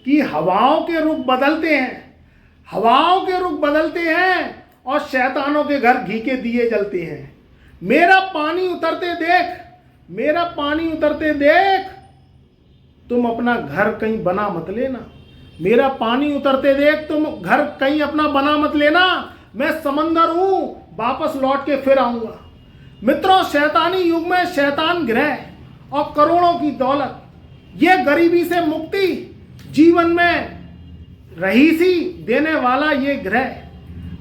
कि हवाओं के रुख बदलते हैं, हवाओं के रुख बदलते हैं और शैतानों के घर घी के दिए जलते हैं। मेरा पानी उतरते देख, मेरा पानी उतरते देख, तुम अपना घर कहीं बना मत लेना। मेरा पानी उतरते देख, तुम घर कहीं अपना बना मत लेना। मैं समंदर हूं, वापस लौट के फिर आऊंगा। मित्रों, शैतानी युग में शैतान ग्रह और करोड़ों की दौलत, ये गरीबी से मुक्ति, जीवन में रहीसी देने वाला ये ग्रह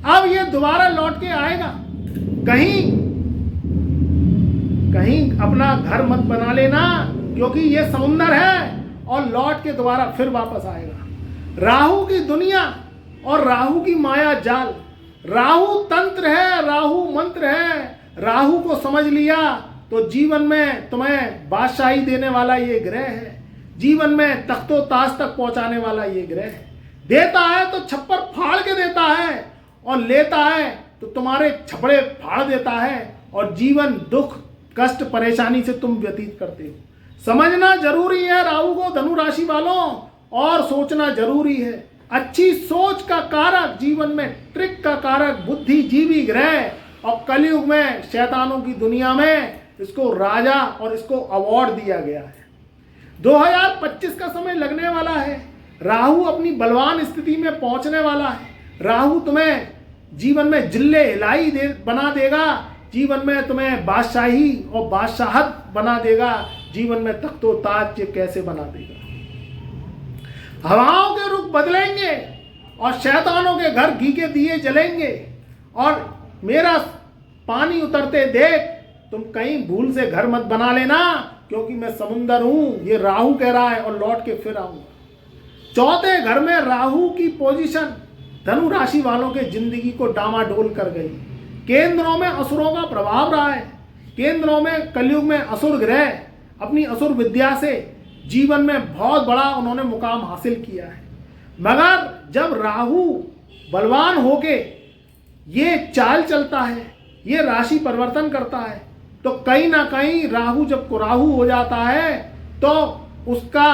अब ये दोबारा लौट के आएगा। कहीं कहीं अपना घर मत बना लेना, क्योंकि ये समुंदर है और लौट के दोबारा फिर वापस आएगा। राहु की दुनिया और राहु की माया जाल, राहु तंत्र है, राहु मंत्र है। राहु को समझ लिया तो जीवन में तुम्हें बादशाही देने वाला ये ग्रह है, जीवन में तख्तो ताज तक पहुंचाने वाला ये ग्रह है। देता है तो छप्पर फाड़ के देता है और लेता है तो तुम्हारे छपड़े फाड़ देता है और जीवन दुख कष्ट परेशानी से तुम व्यतीत करते हो। समझना जरूरी है राहु को धनु राशि वालों, और सोचना जरूरी है। अच्छी सोच का कारक, जीवन में ट्रिक का कारक बुद्धिजीवी ग्रह, और कलयुग में शैतानों की दुनिया में इसको राजा और इसको अवार्ड दिया गया है। 2025 का समय लगने वाला है, राहु अपनी बलवान स्थिति में पहुंचने वाला है। राहु तुम्हें जीवन में जिल्ले हिलाई बना देगा, जीवन में तुम्हें बादशाही और बादशाहत बना देगा, जीवन में तख्तो ताज कैसे बना देगा। हवाओं के रुख बदलेंगे और शैतानों के घर घी के दिए जलेंगे। और मेरा पानी उतरते देख, तुम कहीं भूल से घर मत बना लेना, क्योंकि मैं समुंदर हूं, ये राहु कह रहा है, और लौट के फिर आऊंगा। चौथे घर में राहु की पोजीशन धनु राशि वालों के जिंदगी को डामाडोल कर गई। केंद्रों में असुरों का प्रभाव रहा है। केंद्रों में कलयुग में असुर ग्रह अपनी असुर विद्या से जीवन में बहुत बड़ा उन्होंने मुकाम हासिल किया है। मगर जब राहु बलवान होके ये चाल चलता है, ये राशि परिवर्तन करता है, तो कहीं ना कहीं राहु जब कुराहु हो जाता है तो उसका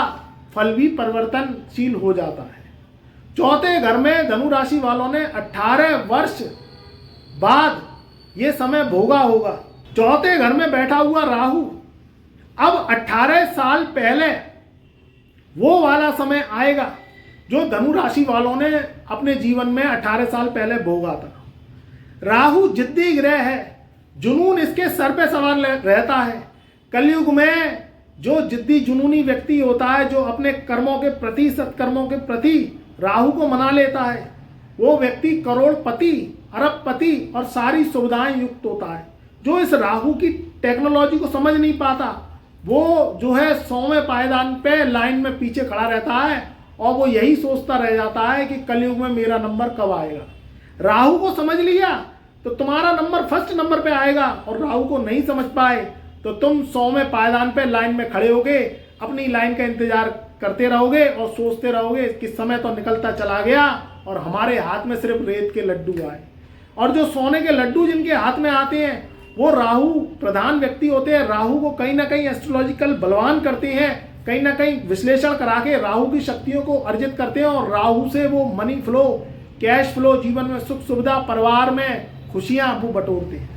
फल भी परिवर्तनशील हो जाता है। चौथे घर में धनु राशि वालों ने 18 वर्ष बाद ये समय भोगा होगा। चौथे घर में बैठा हुआ राहु अब 18 साल पहले वो वाला समय आएगा जो धनु राशि वालों ने अपने जीवन में 18 साल पहले भोगा था। राहु जिद्दी ग्रह है, जुनून इसके सर पे सवार रहता है। कलयुग में जो जिद्दी जुनूनी व्यक्ति होता है, जो अपने कर्मों के प्रति, सत्कर्मों के प्रति राहु को मना लेता है, वो व्यक्ति करोड़पति, अरबपति और सारी सुविधाएं युक्त होता है। जो इस राहु की टेक्नोलॉजी को समझ नहीं पाता, वो जो है 100वें पायदान पे लाइन में पीछे खड़ा रहता है और वो यही सोचता रह जाता है कि कलयुग में मेरा नंबर कब आएगा। राहु को समझ लिया तो तुम्हारा नंबर फर्स्ट नंबर पे आएगा, और राहु को नहीं समझ पाए तो तुम 100वें पायदान पे लाइन में खड़े होगे, अपनी लाइन का इंतजार करते रहोगे और सोचते रहोगे कि समय तो निकलता चला गया और हमारे हाथ में सिर्फ रेत के लड्डू आए। और जो सोने के लड्डू जिनके हाथ में आते हैं वो राहु प्रधान व्यक्ति होते हैं। राहु को कहीं ना कहीं एस्ट्रोलॉजिकल बलवान करते हैं, कहीं ना कहीं विश्लेषण करा के राहु की शक्तियों को अर्जित करते हैं, और राहु से वो मनी फ्लो, कैश फ्लो, जीवन में सुख सुविधा, परिवार में खुशियां वो बटोरते हैं।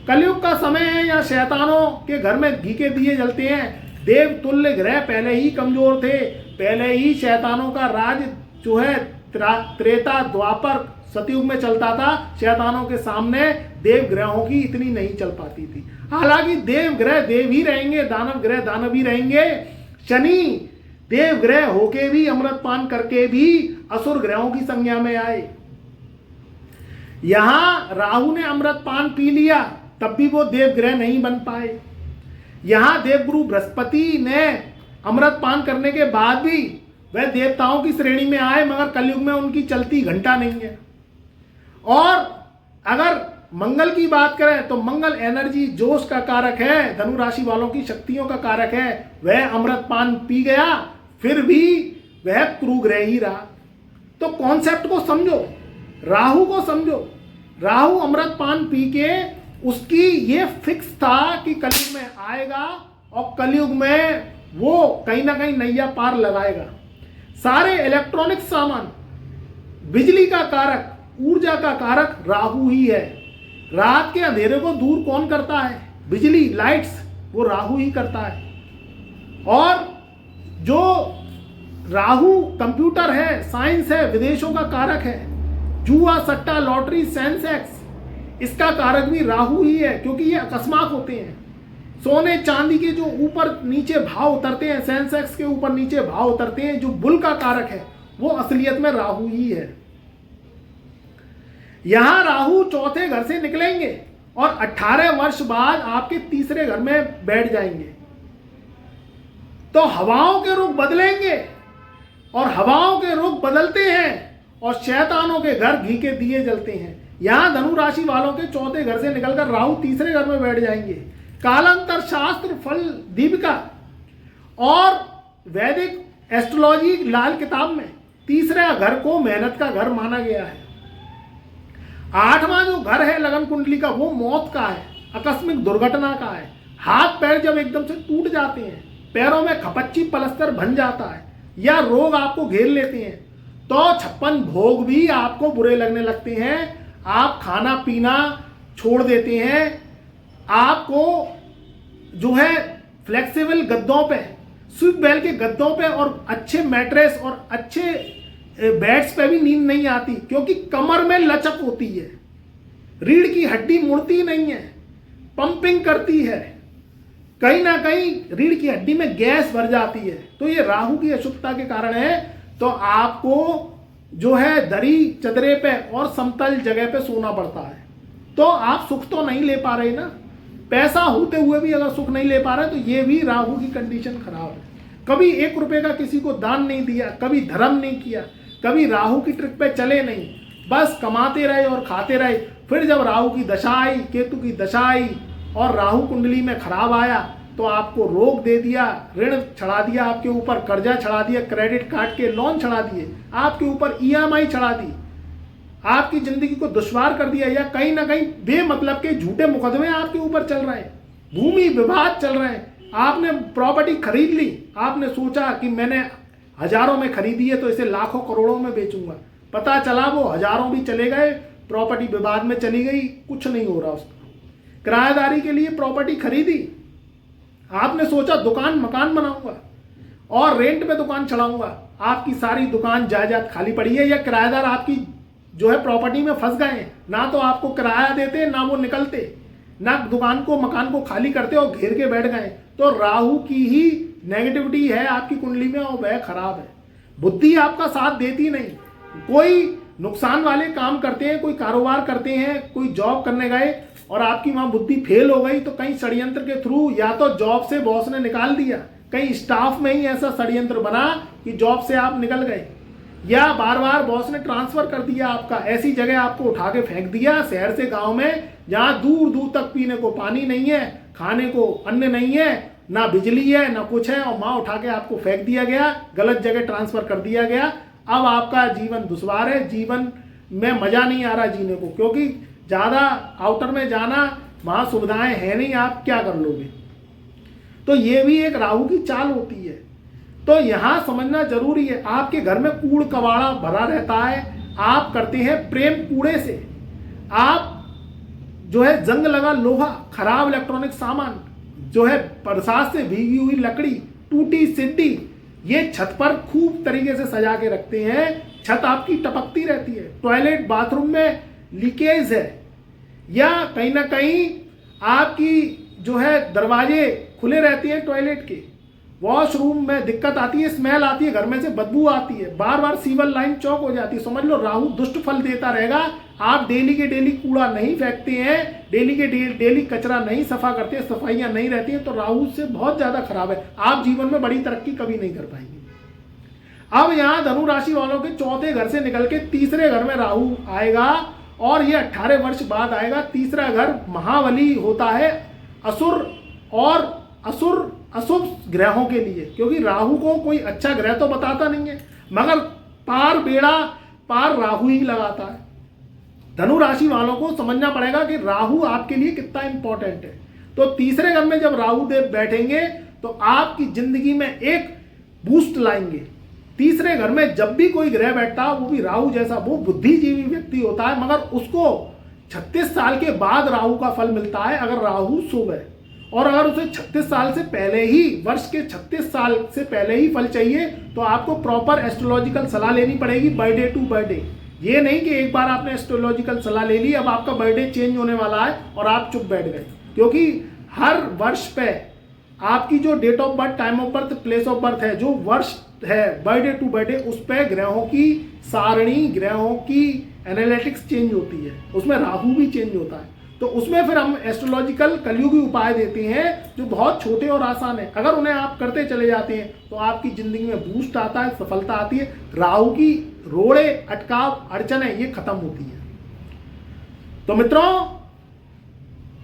कलयुग का समय है, या शैतानों के घर में घी के दिए जलते हैं। देव तुल्य ग्रह पहले ही कमजोर थे, पहले ही शैतानों का राज जो है त्रेता द्वापर सतयुग में चलता था। शैतानों के सामने देव ग्रहों की इतनी नहीं चल पाती थी। हालांकि देव ग्रह देव ही रहेंगे, दानव ग्रह दानव ही रहेंगे। शनि देव ग्रह होके भी, अमृतपान करके भी असुर ग्रहों की संज्ञा में आए। यहां राहु ने अमृतपान पी लिया, तब भी वो देव ग्रह नहीं बन पाए। यहां देवगुरु बृहस्पति ने अमृतपान करने के बाद भी वह देवताओं की श्रेणी में आए, मगर कलयुग में उनकी चलती घंटा नहीं है। और अगर मंगल की बात करें तो मंगल एनर्जी, जोश का कारक है, धनु राशि वालों की शक्तियों का कारक है। वह अमृतपान पी गया, फिर भी वह क्रूग्रह ही रहा। तो कॉन्सेप्ट को समझो, राहु को समझो। राहु अमृतपान पी के उसकी ये फिक्स था कि कलयुग में आएगा और कलयुग में वो कहीं ना कहीं नैया पार लगाएगा। सारे इलेक्ट्रॉनिक सामान, बिजली का कारक, ऊर्जा का कारक राहु ही है। रात के अंधेरे को दूर कौन करता है? बिजली, लाइट्स, वो राहु ही करता है। और जो राहु कंप्यूटर है, साइंस है, विदेशों का कारक है। जुआ, सट्टा, लॉटरी, सेंसेक्स, इसका कारक भी राहु ही है, क्योंकि ये अकस्मात होते हैं। सोने चांदी के जो ऊपर नीचे भाव उतरते हैं, सेंसेक्स के ऊपर नीचे भाव उतरते हैं, जो बुल का कारक है वो असलियत में राहु ही है। यहां राहु चौथे घर से निकलेंगे और 18 वर्ष बाद आपके तीसरे घर में बैठ जाएंगे। तो हवाओं के रुख बदलेंगे, और हवाओं के रुख बदलते हैं और शैतानों के घर घी के दिए जलते हैं। यहां धनु राशि वालों के चौथे घर से निकलकर राहु तीसरे घर में बैठ जाएंगे। कालांतर शास्त्र, फल दीपिका और वैदिक एस्ट्रोलॉजी लाल किताब में तीसरा घर को मेहनत का घर माना गया है। आठवां जो घर है लगन कुंडली का, वो मौत का है, आकस्मिक दुर्घटना का है। हाथ पैर जब एकदम से टूट जाते हैं, पैरों में खपच्ची पलस्तर बन जाता है, या रोग आपको घेर लेते हैं, तो 56 भोग भी आपको बुरे लगने लगते हैं। आप खाना पीना छोड़ देते हैं। आपको जो है फ्लेक्सिबल गद्दों पे, स्विच बेल के गद्दों पे और अच्छे मैट्रेस और अच्छे बेड्स पे भी नींद नहीं आती, क्योंकि कमर में लचक होती है, रीढ़ की हड्डी मुड़ती नहीं है, पंपिंग करती है, कहीं ना कहीं रीढ़ की हड्डी में गैस भर जाती है। तो ये राहु की अशुद्धता के कारण है। तो आपको जो है दरी चदरे पे और समतल जगह पे सोना पड़ता है। तो आप सुख तो नहीं ले पा रहे ना, पैसा होते हुए भी अगर सुख नहीं ले पा रहे, तो ये भी राहु की कंडीशन खराब है। कभी 1 रुपए का किसी को दान नहीं दिया, कभी धर्म नहीं किया, कभी राहु की ट्रिक पे चले नहीं, बस कमाते रहे और खाते रहे। फिर जब राहु की दशा आई, केतु की दशा आई और राहु कुंडली में खराब आया, तो आपको रोग दे दिया, ऋण चढ़ा दिया आपके ऊपर, कर्जा चढ़ा दिया, क्रेडिट कार्ड के लोन चढ़ा दिए, आपके ऊपर EMI चढ़ा दी, आपकी जिंदगी को दुश्वार कर दिया, या कहीं ना कहीं बेमतलब के झूठे मुकदमे आपके ऊपर चल रहे हैं, भूमि विवाद चल रहे हैं। आपने प्रॉपर्टी खरीद ली, आपने सोचा कि मैंने हजारों में खरीदी है तो इसे लाखों करोड़ों में बेचूंगा, पता चला वो हजारों भी चले गए, प्रॉपर्टी विवाद में चली गई, कुछ नहीं हो रहा उसका। किराएदारी के लिए प्रॉपर्टी खरीदी, आपने सोचा दुकान मकान बनाऊंगा और रेंट पे दुकान चढ़ाऊंगा, आपकी सारी दुकान जायदाद खाली पड़ी है, या किराएदार आपकी जो है प्रॉपर्टी में फंस गए हैं, ना तो आपको किराया देते, ना वो निकलते, ना दुकान को मकान को खाली करते और घेर के बैठ गए। तो राहु की ही नेगेटिविटी है आपकी कुंडली में और वह खराब है। बुद्धि आपका साथ देती नहीं, कोई नुकसान वाले काम करते हैं, कोई कारोबार करते हैं, कोई जॉब करने गए और आपकी वहां बुद्धि फेल हो गई, तो कहीं षड्यंत्र के थ्रू या तो जॉब से बॉस ने निकाल दिया, कहीं स्टाफ में ही ऐसा षड्यंत्र बना कि जॉब से आप निकल गए, या बार बार बॉस ने ट्रांसफर कर दिया आपका, ऐसी जगह आपको उठा के फेंक दिया शहर से गांव में, जहां दूर दूर तक पीने को पानी नहीं है, खाने को अन्न नहीं है, ना बिजली है, ना कुछ है, और वहां उठा के आपको फेंक दिया गया, गलत जगह ट्रांसफर कर दिया गया। अब आपका जीवन दुश्वार है, जीवन में मजा नहीं आ रहा जीने को, क्योंकि ज्यादा आउटर में जाना, वहां सुविधाएं है नहीं, आप क्या कर लोगे। तो ये भी एक राहु की चाल होती है। तो यहां समझना जरूरी है, आपके घर में कूड़ कबाड़ा भरा रहता है, आप करते हैं प्रेम कूड़े से, आप जो है जंग लगा लोहा, खराब इलेक्ट्रॉनिक सामान, जो है बरसात से भीगी हुई लकड़ी, टूटी सिड्डी, ये छत पर खूब तरीके से सजा के रखते हैं, छत आपकी टपकती रहती है, टॉयलेट बाथरूम में लीकेज है, या कहीं ना कहीं आपकी जो है दरवाजे खुले रहते हैं टॉयलेट के, वॉशरूम में दिक्कत आती है, स्मेल आती है, घर में से बदबू आती है, बार बार सीवर लाइन चौक हो जाती है, समझ लो राहु दुष्ट फल देता रहेगा। आप डेली के डेली कूड़ा नहीं फेंकते हैं, डेली के डेली कचरा नहीं सफा करते, सफाइयां नहीं रहती हैं, तो राहु से बहुत ज्यादा खराब है, आप जीवन में बड़ी तरक्की कभी नहीं कर पाएंगे। अब यहां धनु राशि वालों के चौथे घर से निकल के तीसरे घर में राहु आएगा, और ये 18 वर्ष बाद आएगा। तीसरा घर महाबली होता है असुर और अशुभ ग्रहों के लिए, क्योंकि राहु को कोई अच्छा ग्रह तो बताता नहीं है, मगर पार बेड़ा पार राहु ही लगाता है। धनु राशि वालों को समझना पड़ेगा कि राहु आपके लिए कितना इंपॉर्टेंट है। तो तीसरे घर में जब राहु देव बैठेंगे तो आपकी जिंदगी में एक बूस्ट लाएंगे, तीसरे घर में जब भी कोई ग्रह बैठता है वो भी राहु जैसा, वो बुद्धिजीवी व्यक्ति होता है, मगर उसको 36 साल के बाद राहु का फल मिलता है अगर राहु शुभ है। और अगर उसे 36 साल से पहले ही, वर्ष के 36 साल से पहले ही फल चाहिए तो आपको प्रॉपर एस्ट्रोलॉजिकल सलाह लेनी पड़ेगी बर्थडे टू बर्थडे। ये नहीं कि एक बार आपने एस्ट्रोलॉजिकल सलाह ले ली, अब आपका बर्थडे चेंज होने वाला है और आप चुप बैठ गए, क्योंकि हर वर्ष पे आपकी जो date of birth, time of birth, place of birth है, जो वर्ष है बर्थडे टू बर्थडे, उस पर ग्रहों की सारणी, ग्रहों की एनालिटिक्स चेंज होती है, उसमें राहु भी चेंज होता है। तो उसमें फिर हम एस्ट्रोलॉजिकल कलयुगी उपाय देते हैं जो बहुत छोटे और आसान है। अगर उन्हें आप करते चले जाते हैं तो आपकी जिंदगी में बूस्ट आता है, सफलता आती है, राहु की रोड़े, अटकाव, अड़चने ये खत्म होती है। तो मित्रों,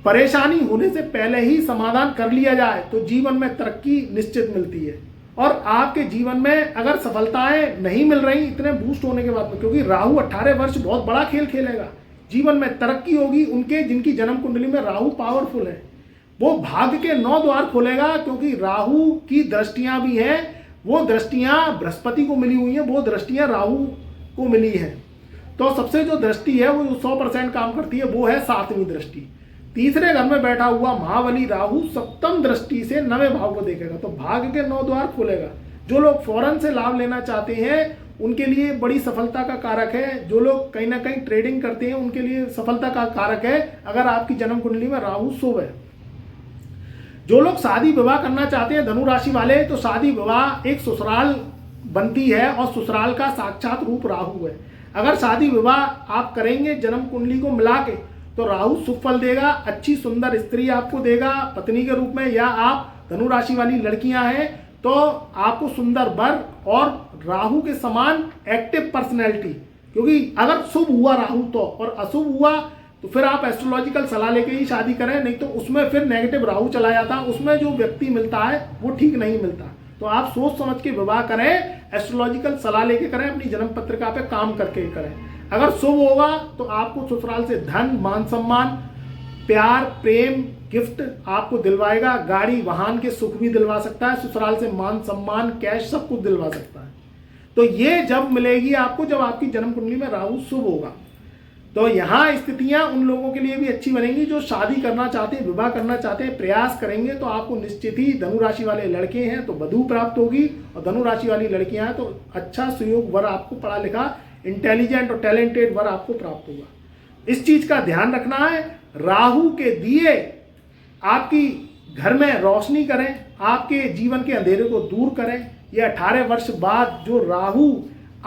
परेशानी होने से पहले ही समाधान कर लिया जाए तो जीवन में तरक्की निश्चित मिलती है। और आपके जीवन में अगर सफलताएं नहीं मिल रही इतने बूस्ट होने के बाद में, क्योंकि राहु 18 वर्ष बहुत बड़ा खेल खेलेगा, जीवन में तरक्की होगी उनके जिनकी जन्म कुंडली में राहु पावरफुल है। वो भाग्य के 9 द्वार खोलेगा, क्योंकि राहु की दृष्टियां भी हैं, वो दृष्टियां बृहस्पति को मिली हुई हैं, वो दृष्टियां राहु को मिली हैं। तो सबसे जो दृष्टि है वो 100% काम करती है, वो है 7वीं दृष्टि। तीसरे घर में बैठा हुआ महाबली राहु 7वीं दृष्टि से 9वें भाव को देखेगा, तो भाग्य के 9 द्वार खोलेगा। जो लोग फौरन से लाभ लेना चाहते हैं उनके लिए बड़ी सफलता का कारक है। जो लोग कहीं ना कहीं ट्रेडिंग करते हैं उनके लिए सफलता का कारक है अगर आपकी जन्म कुंडली में राहु शुभ है। जो लोग शादी विवाह करना चाहते हैं धनु राशि वाले, तो शादी विवाह एक ससुराल बनती है और ससुराल का साक्षात रूप राहु है। अगर शादी विवाह आप करेंगे जन्म कुंडली को मिला के तो राहु शुभ फल देगा, अच्छी सुंदर स्त्री आपको देगा पत्नी के रूप में, या आप धनु राशि वाली लड़कियां हैं तो आपको सुंदर वर और राहु के समान एक्टिव पर्सनैलिटी। क्योंकि अगर शुभ हुआ राहु तो, और अशुभ हुआ तो फिर आप एस्ट्रोलॉजिकल सलाह लेके ही शादी करें, नहीं तो उसमें फिर नेगेटिव राहु चला जाता है, उसमें जो व्यक्ति मिलता है वो ठीक नहीं मिलता। तो आप सोच समझ के विवाह करें, एस्ट्रोलॉजिकल सलाह लेके करें, अपनी जन्म पत्रिका पे काम करके करें। अगर शुभ होगा तो आपको ससुराल से धन, मान सम्मान, प्यार, प्रेम, गिफ्ट आपको दिलवाएगा, गाड़ी वाहन के सुख भी दिलवा सकता है, ससुराल से मान सम्मान, कैश सब कुछ दिलवा सकता है। तो ये जब मिलेगी आपको जब आपकी जन्म कुंडली में राहु शुभ होगा। तो यहाँ स्थितियां उन लोगों के लिए भी अच्छी बनेंगी जो शादी करना चाहते हैं, विवाह करना चाहते हैं, प्रयास करेंगे तो आपको निश्चित ही, धनु राशि वाले लड़के हैं तो वधू प्राप्त होगी, और धनु राशि वाली लड़कियां हैं तो अच्छा सुयोग वर आपको, पढ़ा लिखा, इंटेलिजेंट और टैलेंटेड वर आपको प्राप्त होगा। इस चीज का ध्यान रखना है। राहु के दिए आपकी घर में रोशनी करें, आपके जीवन के अंधेरे को दूर करें। यह 18 वर्ष बाद जो राहु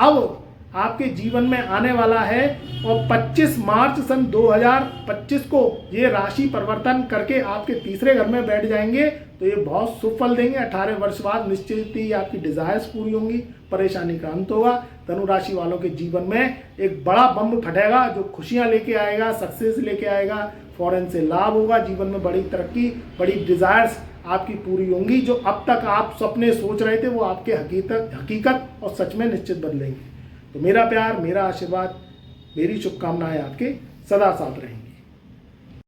अब आपके जीवन में आने वाला है और 25 मार्च सन 2025 को ये राशि परिवर्तन करके आपके तीसरे घर में बैठ जाएंगे, तो ये बहुत शुभ फल देंगे। 18 वर्ष बाद निश्चित ही आपकी डिजायर्स पूरी होंगी, परेशानी का अंत होगा। धनु राशि वालों के जीवन में एक बड़ा बम फटेगा जो खुशियां लेके आएगा, सक्सेस लेके आएगा, फॉरेन से लाभ होगा, जीवन में बड़ी तरक्की, बड़ी डिजायर्स आपकी पूरी होंगी। जो अब तक आप सपने सोच रहे थे वो आपके हकीकत और सच में निश्चित बदलेंगे। तो मेरा प्यार, मेरा आशीर्वाद, मेरी शुभकामनाएं आपके सदा साथ रहेंगी।